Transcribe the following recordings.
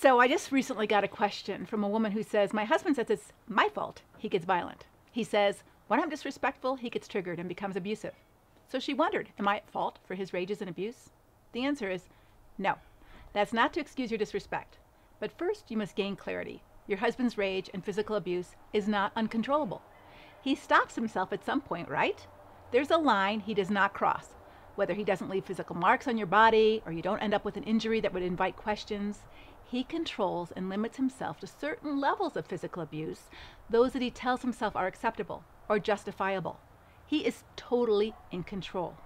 So I just recently got a question from a woman who says, my husband says it's my fault he gets violent. He says, when I'm disrespectful, he gets triggered and becomes abusive. So she wondered, am I at fault for his rages and abuse? The answer is no. That's not to excuse your disrespect. But first, you must gain clarity. Your husband's rage and physical abuse is not uncontrollable. He stops himself at some point, right? There's a line he does not cross. Whether he doesn't leave physical marks on your body or you don't end up with an injury that would invite questions, he controls and limits himself to certain levels of physical abuse, those that he tells himself are acceptable or justifiable. He is totally in control.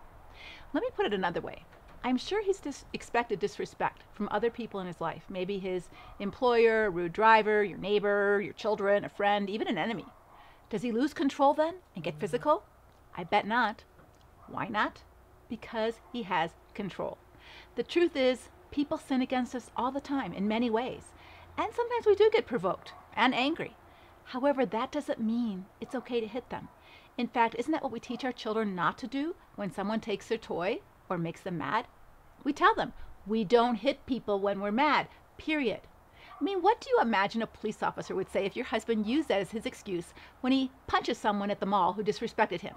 Let me put it another way. I'm sure he's expected disrespect from other people in his life, maybe his employer, a rude driver, your neighbor, your children, a friend, even an enemy. Does he lose control then and get physical? I bet not. Why not? Because he has control. The truth is, people sin against us all the time in many ways, and sometimes we do get provoked and angry. However, that doesn't mean it's okay to hit them. In fact, isn't that what we teach our children not to do when someone takes their toy or makes them mad? We tell them, we don't hit people when we're mad, period. I mean, what do you imagine a police officer would say if your husband used that as his excuse when he punches someone at the mall who disrespected him?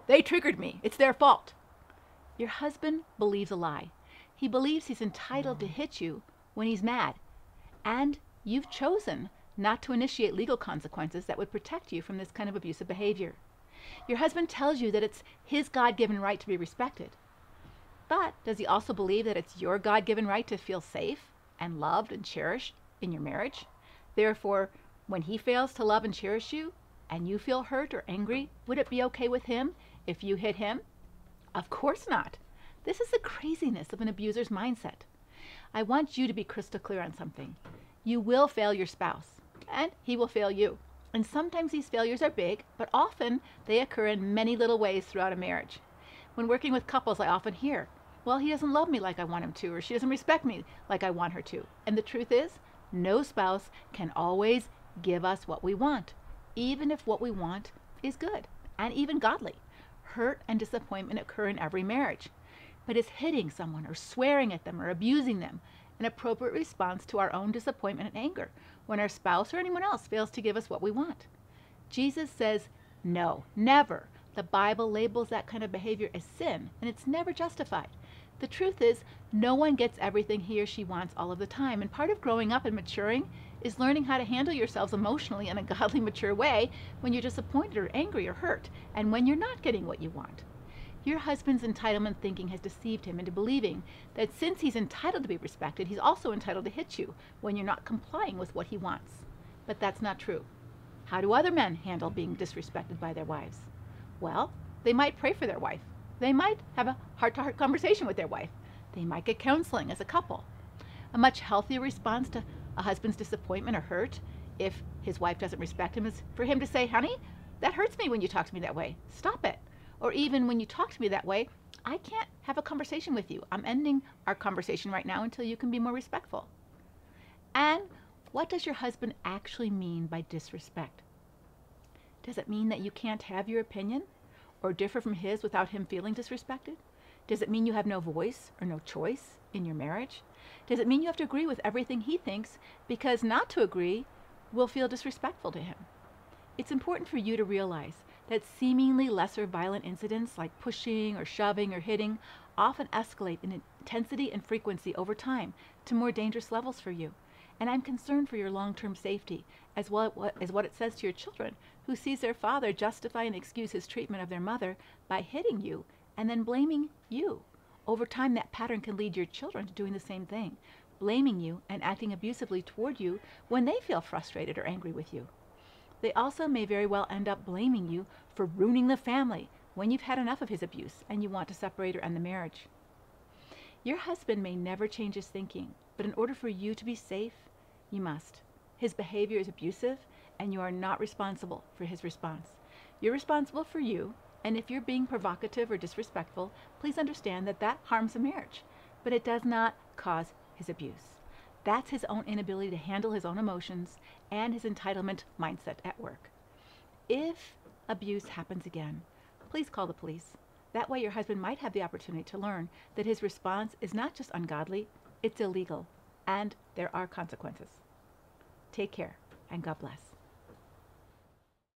They triggered me. It's their fault. Your husband believes a lie. He believes he's entitled to hit you when he's mad. And you've chosen not to initiate legal consequences that would protect you from this kind of abusive behavior. Your husband tells you that it's his God-given right to be respected. But does he also believe that it's your God-given right to feel safe and loved and cherished in your marriage? Therefore, when he fails to love and cherish you, and you feel hurt or angry, would it be okay with him if you hit him? Of course not. This is the craziness of an abuser's mindset. I want you to be crystal clear on something. You will fail your spouse, and he will fail you. And sometimes these failures are big, but often they occur in many little ways throughout a marriage. When working with couples, I often hear, well, he doesn't love me like I want him to, or she doesn't respect me like I want her to. And the truth is, no spouse can always give us what we want, even if what we want is good and even godly. Hurt and disappointment occur in every marriage. But is hitting someone or swearing at them or abusing them an appropriate response to our own disappointment and anger when our spouse or anyone else fails to give us what we want? Jesus says, no, never. The Bible labels that kind of behavior as sin, and it's never justified. The truth is, no one gets everything he or she wants all of the time, and part of growing up and maturing is learning how to handle yourselves emotionally in a godly, mature way when you're disappointed or angry or hurt, and when you're not getting what you want. Your husband's entitlement thinking has deceived him into believing that since he's entitled to be respected, he's also entitled to hit you when you're not complying with what he wants. But that's not true. How do other men handle being disrespected by their wives? Well, they might pray for their wife. They might have a heart-to-heart conversation with their wife. They might get counseling as a couple. A much healthier response to a husband's disappointment or hurt, if his wife doesn't respect him, is for him to say, honey, that hurts me when you talk to me that way. Stop it. Or even when you talk to me that way, I can't have a conversation with you. I'm ending our conversation right now until you can be more respectful. And what does your husband actually mean by disrespect? Does it mean that you can't have your opinion or differ from his without him feeling disrespected? Does it mean you have no voice or no choice in your marriage? Does it mean you have to agree with everything he thinks because not to agree will feel disrespectful to him? It's important for you to realize that seemingly lesser violent incidents like pushing or shoving or hitting often escalate in intensity and frequency over time to more dangerous levels for you. And I'm concerned for your long-term safety, as well as what it says to your children, who sees their father justify and excuse his treatment of their mother by hitting you and then blaming you. Over time, that pattern can lead your children to doing the same thing, blaming you and acting abusively toward you when they feel frustrated or angry with you. They also may very well end up blaming you for ruining the family when you've had enough of his abuse and you want to separate or end the marriage. Your husband may never change his thinking, but in order for you to be safe, you must. His behavior is abusive, and you are not responsible for his response. You're responsible for you, and if you're being provocative or disrespectful, please understand that that harms the marriage, but it does not cause his abuse. That's his own inability to handle his own emotions and his entitlement mindset at work. If abuse happens again, please call the police. That way your husband might have the opportunity to learn that his response is not just ungodly, it's illegal, and there are consequences. Take care, and God bless.